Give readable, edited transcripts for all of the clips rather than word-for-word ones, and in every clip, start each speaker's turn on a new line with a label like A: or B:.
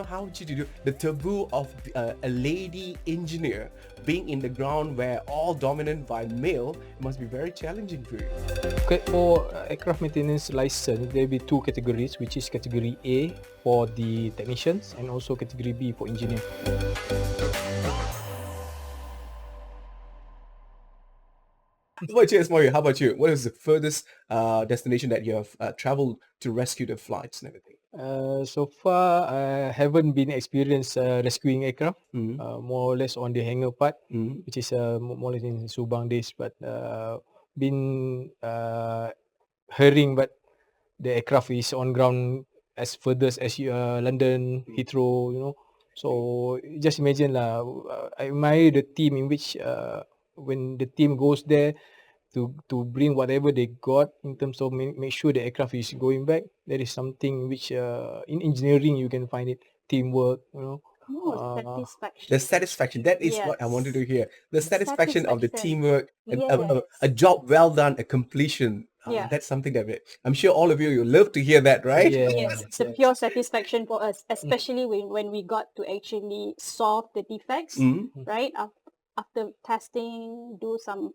A: how would you do the taboo of a lady engineer being in the ground where all dominant by male must be very challenging for you.
B: Okay, for aircraft maintenance license, there will be two categories, which is category A for the technicians and also category B for engineer.
A: How about you, Asmawi? How about you? What is the furthest destination that you have traveled to rescue the flights and everything?
B: So far, I haven't been experienced rescuing aircraft, more or less on the hangar part, which is more or less in Subang days, but been hearing but the aircraft is on ground as furthest as London, Heathrow, So just imagine lah, I admire the team in which when the team goes there to bring whatever they got in terms of make sure the aircraft is going back. That is something which in engineering you can find it, teamwork,
C: satisfaction.
A: The satisfaction, that is what I wanted to hear. The satisfaction of the teamwork, a job well done, a completion. That's something that I'm sure all of you love to hear that, right?
C: Yes, it's a pure satisfaction for us, especially when we got to actually solve the defects, right? After testing, do some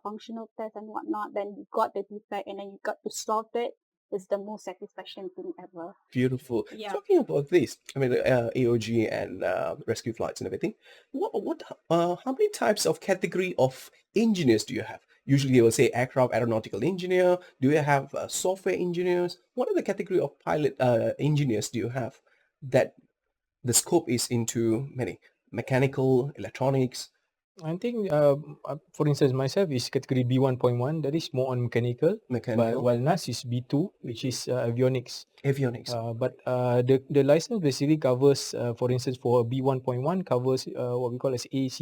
C: functional tests and whatnot, then you got the defect and then you got to solve it. It's the most satisfaction thing ever.
A: Beautiful.
C: Yeah.
A: Talking about this, I mean, AOG and rescue flights and everything. How many types of category of engineers do you have? Usually, they will say aircraft aeronautical engineer. Do you have software engineers? What are the category of pilot engineers do you have? That the scope is into many mechanical, electronics.
B: I think, for instance, myself is category B1.1. That is more on mechanical. While NAS is B2, which is avionics.
A: Avionics.
B: But the license basically covers, for instance, for B1.1 covers what we call as ACE,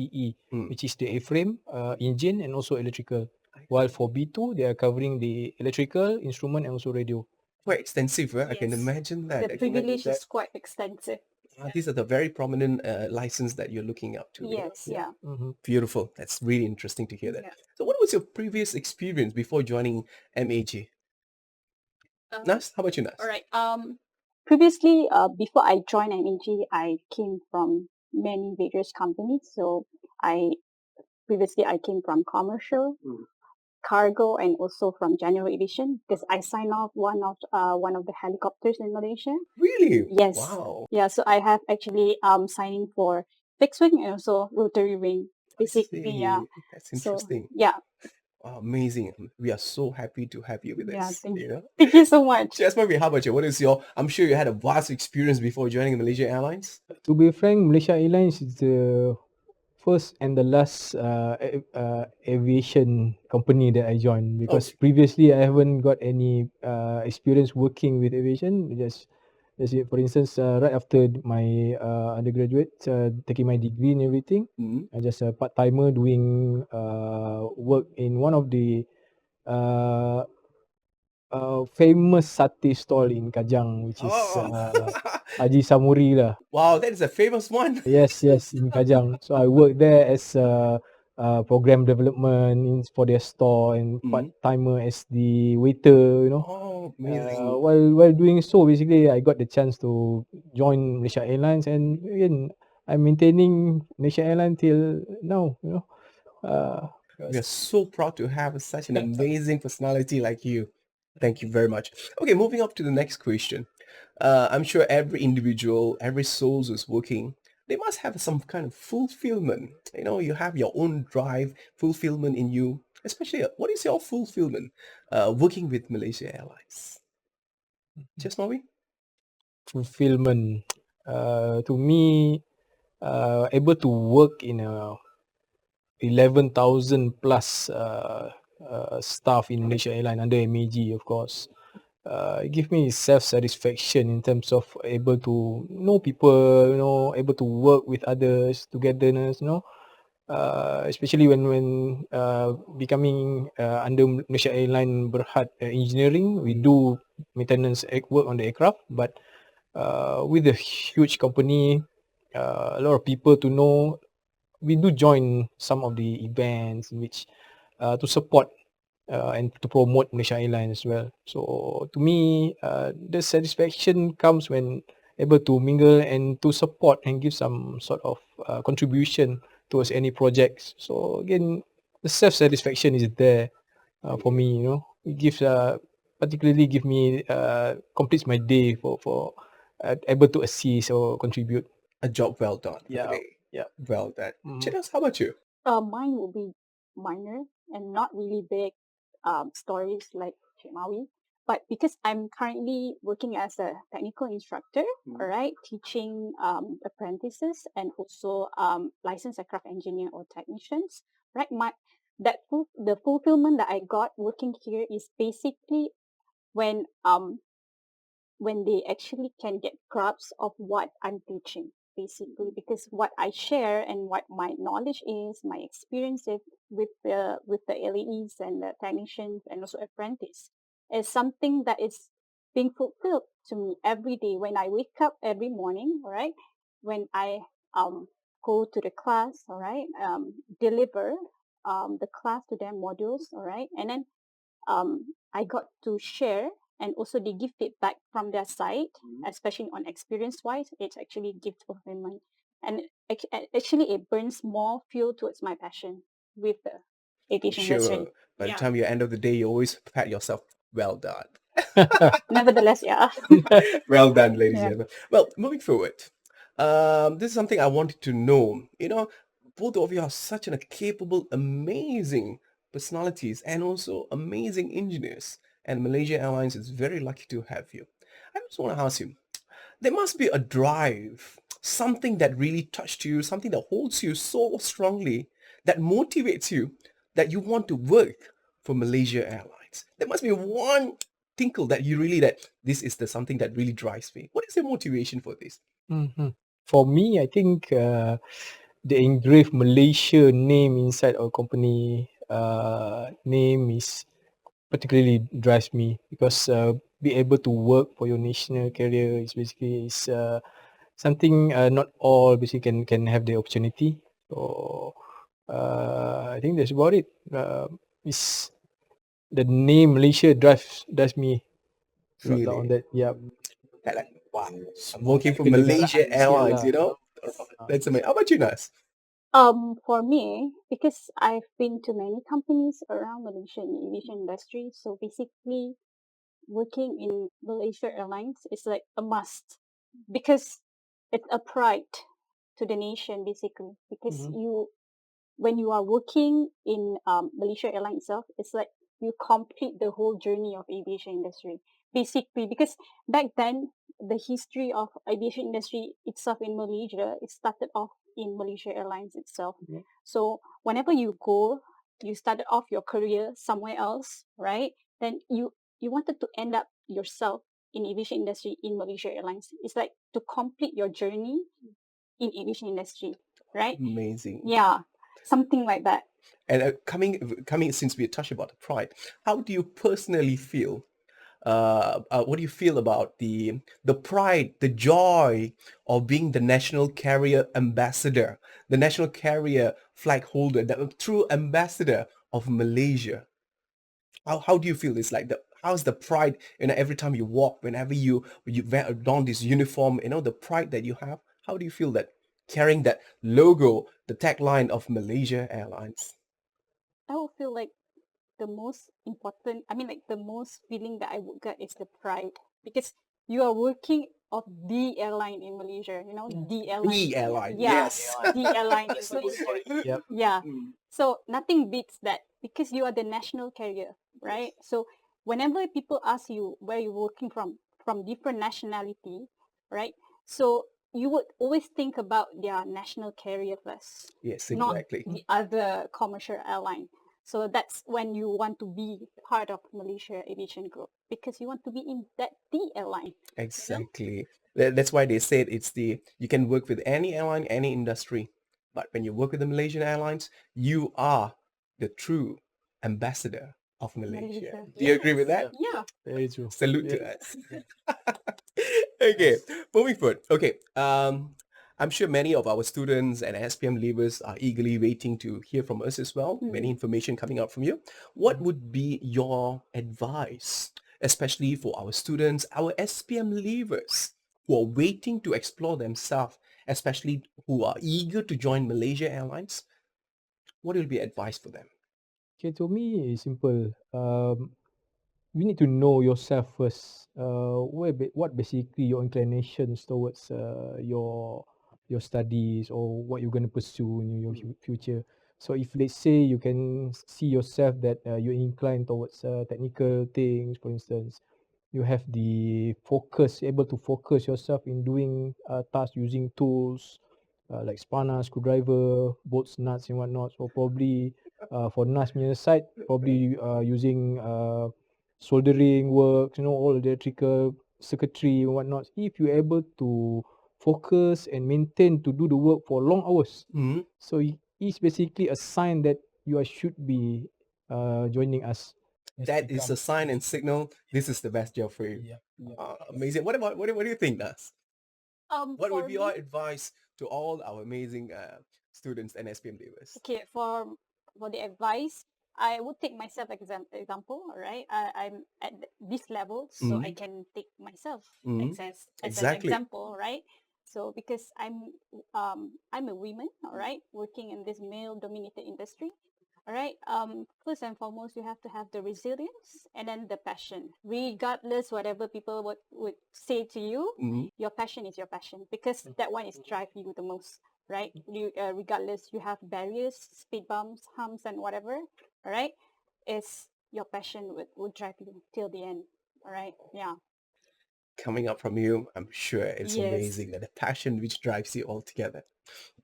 B: which is the airframe, engine, and also electrical. While for B2, they are covering the electrical, instrument, and also radio.
A: Quite extensive, right? I can imagine that.
C: The privilege is quite extensive.
A: These are the very prominent license that you're looking up to.
C: Yes, yeah.
A: Beautiful. That's really interesting to hear that. So what was your previous experience before joining MAG? Nas, how about you, Nas?
C: All right. Previously, before I joined MAG, I came from many various companies. So previously I came from commercial, cargo, and also from general aviation because I signed off one of the helicopters in Malaysia.
A: Really?
C: Yes.
A: Wow.
C: Yeah. So I have actually signing for fixed wing and also rotary wing. Basically, yeah.
A: That's interesting.
C: So, yeah.
A: Wow, amazing. We are so happy to have you with us.
C: Thank you so much.
A: Jasmine, how about you? I'm sure you had a vast experience before joining Malaysia Airlines.
B: To be frank, Malaysia Airlines is the first and the last aviation company that I joined because previously I haven't got any experience working with aviation. Just for instance, right after my undergraduate, taking my degree and everything, I just a part-timer doing work in one of the famous satay stall in Kajang, which is Haji Samuri lah.
A: Wow, that is a famous one.
B: Yes, in Kajang. So I worked there as program development for their store and part-timer as the waiter,
A: Oh, amazing.
B: While doing so, basically, I got the chance to join Malaysia Airlines, and again, I'm maintaining Malaysia Airlines till now,
A: We are so proud to have such an amazing personality like you. Thank you very much. Okay, moving up to the next question. I'm sure every individual, every soul who's working, they must have some kind of fulfillment. You have your own drive, fulfillment in you. Especially, what is your fulfillment working with Malaysia Airlines? Just Mawi?
B: Fulfillment. To me, able to work in a 11,000 plus staff in Malaysia Airlines under MAG, of course. It gives me self-satisfaction in terms of able to know people, able to work with others, togetherness, especially when becoming under Malaysia Airlines Berhad engineering, we do maintenance work on the aircraft, but with a huge company, a lot of people to know, we do join some of the events in which to support and to promote Malaysia Airlines as well. So to me, the satisfaction comes when able to mingle and to support and give some sort of contribution towards any projects. So again, the self-satisfaction is there for me. It gives particularly give me completes my day for able to assist or contribute.
A: A job well done for the
B: Yeah,
A: day.
B: yeah.
A: Well done.
B: Mhm.
A: Chinas, how about you?
C: Mine will be minor and not really big stories like Maui. But because I'm currently working as a technical instructor, all right, teaching apprentices and also licensed aircraft engineer or technicians, right? The fulfillment that I got working here is basically when they actually can get grasp of what I'm teaching, basically, because what I share and what my knowledge is, my experience with the LAEs and the technicians and also apprentice is something that is being fulfilled to me every day when I wake up every morning, all right? When I go to the class, all right, deliver the class to their modules, all right, and then I got to share and also they give feedback from their side, especially on experience wise. It's actually gift fulfillment, and actually it burns more fuel towards my passion with the aviation industry.
A: Sure. By the time you end of the day, you always pat yourself. Well done.
C: Nevertheless, yeah.
A: Well done, ladies
C: Yeah.
A: and gentlemen. Well, moving forward, this is something I wanted to know. Both of you are such a capable, amazing personalities and also amazing engineers. And Malaysia Airlines is very lucky to have you. I just want to ask you, there must be a drive, something that really touched you, something that holds you so strongly, that motivates you, that you want to work for Malaysia Airlines. There must be one tinkle that you really, that this is the something that really drives me. What is your motivation for this?
B: Mhm. For me, I think the engraved Malaysia name inside our company name is particularly drives me because be able to work for your national career is basically something not all basically can have the opportunity. So I think that's about it. Is the name Malaysia drives me a lot on
A: Really?
B: that. Yeah.
A: Like, wow, working for
B: Kenegaraan
A: Malaysia
B: sikit
A: Airlines,
B: lah.
A: That's amazing. How about you, Nas?
C: For me, because I've been to many companies around Malaysia in the aviation industry, so basically working in Malaysia Airlines is like a must because it's a pride to the nation basically because
B: Mhm.
C: when you are working in Malaysia Airlines itself, it's like you complete the whole journey of aviation industry basically because back then the history of aviation industry itself in Malaysia it started off in Malaysia Airlines itself.
B: Yeah.
C: So whenever you go, you started off your career somewhere else, right? Then you wanted to end up yourself in aviation industry in Malaysia Airlines. It's like to complete your journey in aviation industry, right?
A: Amazing.
C: Yeah, something like that.
A: And coming since we touched about the pride, how do you personally feel? What do you feel about the pride, the joy of being the national carrier ambassador, the national carrier flag holder, the true ambassador of Malaysia? How do you feel? It's like how's the pride? Every time you walk, whenever you don this uniform, the pride that you have. How do you feel that carrying that logo, the tagline of Malaysia Airlines?
C: I will feel like the most important, I mean, like the most feeling that I would get is the pride because you are working of the airline in Malaysia, the airline.
A: The airline,
C: Yeah,
A: yes.
C: the airline in Malaysia.
B: Yep.
C: Yeah. So nothing beats that because you are the national carrier, right? So whenever people ask you where you're working from different nationality, right? So you would always think about their national carrier first,
A: Yes,
C: not
A: exactly.
C: the other commercial airline. So that's when you want to be part of Malaysia Aviation Group because you want to be in the airline.
A: Exactly. That's why they said you can work with any airline, any industry, but when you work with the Malaysian Airlines, you are the true ambassador of Malaysia.
C: Malaysia.
A: Do you agree with that?
C: Yeah.
B: Very true.
A: Salute to
B: Yeah.
A: us. Okay, moving forward. Okay, I'm sure many of our students and SPM leavers are eagerly waiting to hear from us as well. Many information coming out from you. What would be your advice, especially for our students, our SPM leavers, who are waiting to explore themselves, especially who are eager to join Malaysia Airlines, what will be advice for them?
B: Okay, to me, it's simple. You need to know yourself first. What basically your inclinations towards your studies or what you're going to pursue in your future. So if let's say you can see yourself that you're inclined towards technical things, for instance, you have the focus, able to focus yourself in doing tasks using tools like spanner, screwdriver, bolts, nuts, and whatnot. So probably for nuts punya side, probably using soldering works, all electrical circuitry and whatnot. If you're able to focus and maintain to do the work for long hours, so it's basically a sign that you should be joining us.
A: That is a sign and signal. This is the best job for you. Amazing. What do you think, Nas? What would be your advice to all our amazing students and SPM leavers?
C: Okay, for the advice, I would take myself example. All right, I'm at this level, so I can take myself as
A: Exactly.
C: an example, right? So because I'm a woman, all right, working in this male-dominated industry. All right. First and foremost, you have to have the resilience and then the passion. Regardless, whatever people would say to you, your passion is your passion because that one is drive you the most, right? You, regardless, you have barriers, speed bumps, humps, and whatever. All right, is your passion would drive you till the end. All right. Yeah.
A: Coming up from you, I'm sure it's amazing that the passion which drives you all together.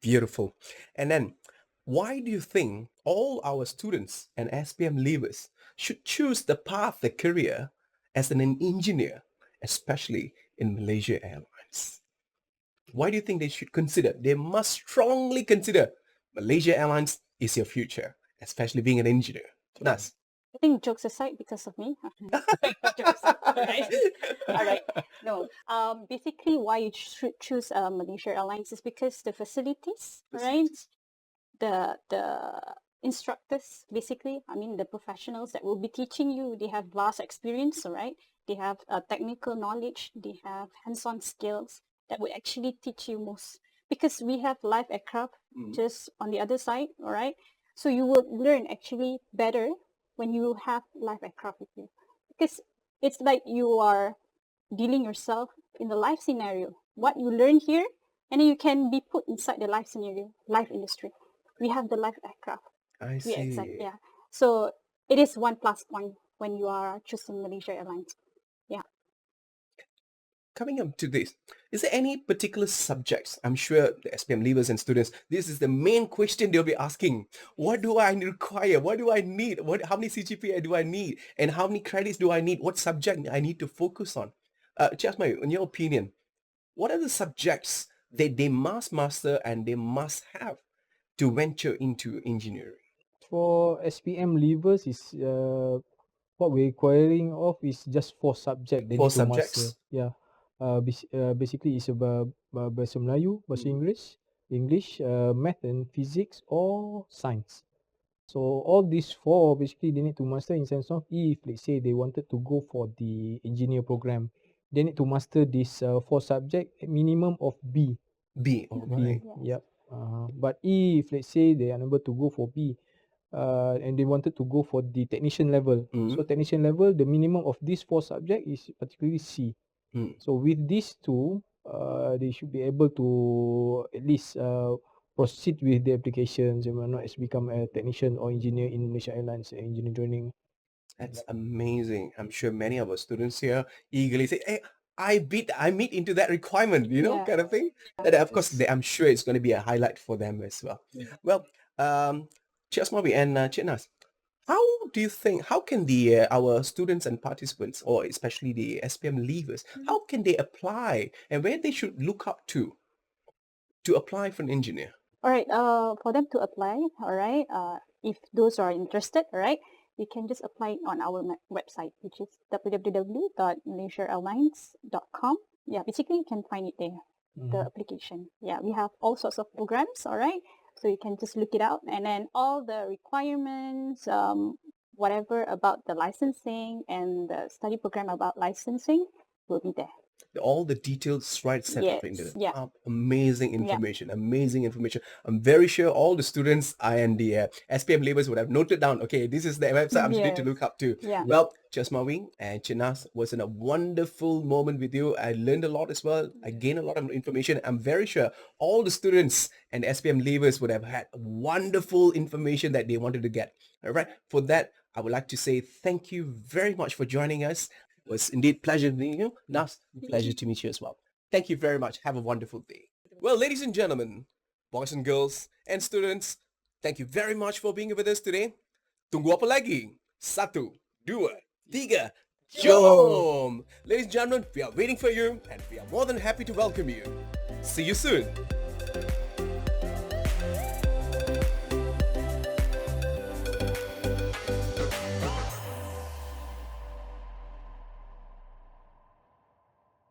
A: Beautiful. And then, why do you think all our students and SPM leavers should choose the path, the career as an engineer, especially in Malaysia Airlines? Why do you think they should consider? They must strongly consider Malaysia Airlines is your future, especially being an engineer. Nas.
C: I think jokes aside, because of me. Jokes, right? All right. No. Basically, why you should choose Malaysia Airlines is because the facilities, right? The instructors, basically, I mean the professionals that will be teaching you, they have vast experience, all right? They have technical knowledge. They have hands-on skills that would actually teach you most. Because we have live aircraft just on the other side, all right? So you will learn actually better when you have live aircraft with you, because it's like you are dealing yourself in the life scenario. What you learn here, and then you can be put inside the life scenario, life industry. We have the live aircraft.
A: I see.
C: Yeah. So it is one plus point when you are choosing Malaysia Airlines. Yeah.
A: Coming up to this, is there any particular subjects? I'm sure the SPM leavers and students, this is the main question they'll be asking. What do I require? What do I need? How many CGPA do I need? And how many credits do I need? What subject I need to focus on? Asmawi, in your opinion, what are the subjects that they must master and they must have to venture into engineering?
B: For SPM leavers is what we're requiring of is just 4 subjects they
A: 4
B: need to master.
A: subjects?
B: Yeah. Basically it's about bahasa Melayu, bahasa English, math and physics or science. So all these 4 basically they need to master in sense of if let's say they wanted to go for the engineer program, they need to master this 4 subject at minimum of B.
A: B, all right.
B: Yep. But if let's say they are unable to go for B, and they wanted to go for the technician level. So technician level, the minimum of these 4 subjects is particularly C. So with these 2, they should be able to at least proceed with the applications and whatnot as become a technician or engineer in Malaysia Airlines engineering training.
A: That's amazing. I'm sure many of our students here eagerly say, hey, I meet into that requirement, kind of thing. And of course, I'm sure it's going to be a highlight for them as well. Well, Cik Asmawi and Cik Nas, how do you think, how can our students and participants, or especially the SPM leavers, how can they apply and where they should look up to apply for an engineer?
C: All right. For them to apply, all right. If those are interested, all right, you can just apply on our website, which is www.malaysiaairlines.com. Yeah, basically you can find it there, the application. Yeah, we have all sorts of programs, all right. So you can just look it out, and then all the requirements, whatever about the licensing and the study program about licensing will be there.
A: all the details right set up into
C: Yes.
A: it.
C: Yeah.
A: Amazing
C: Yeah.
A: information, amazing information. I'm very sure all the students and the SPM labels would have noted down, okay, this is the website I'm need to
C: Yes.
A: look up to.
C: Yeah.
A: Well, Asmawi and Chinas, was in a wonderful moment with you. I learned a lot as well. I gained a lot of information. I'm very sure all the students and SPM labels would have had wonderful information that they wanted to get. All right. For that, I would like to say thank you very much for joining us. It was indeed pleasure meeting you. Nas, pleasure to meet you as well. Thank you very much. Have a wonderful day. Well, ladies and gentlemen, boys and girls, and students, thank you very much for being with us today. Tunggu apa lagi? 1, 2, 3, jom! Ladies and gentlemen, we are waiting for you and we are more than happy to welcome you. See you soon.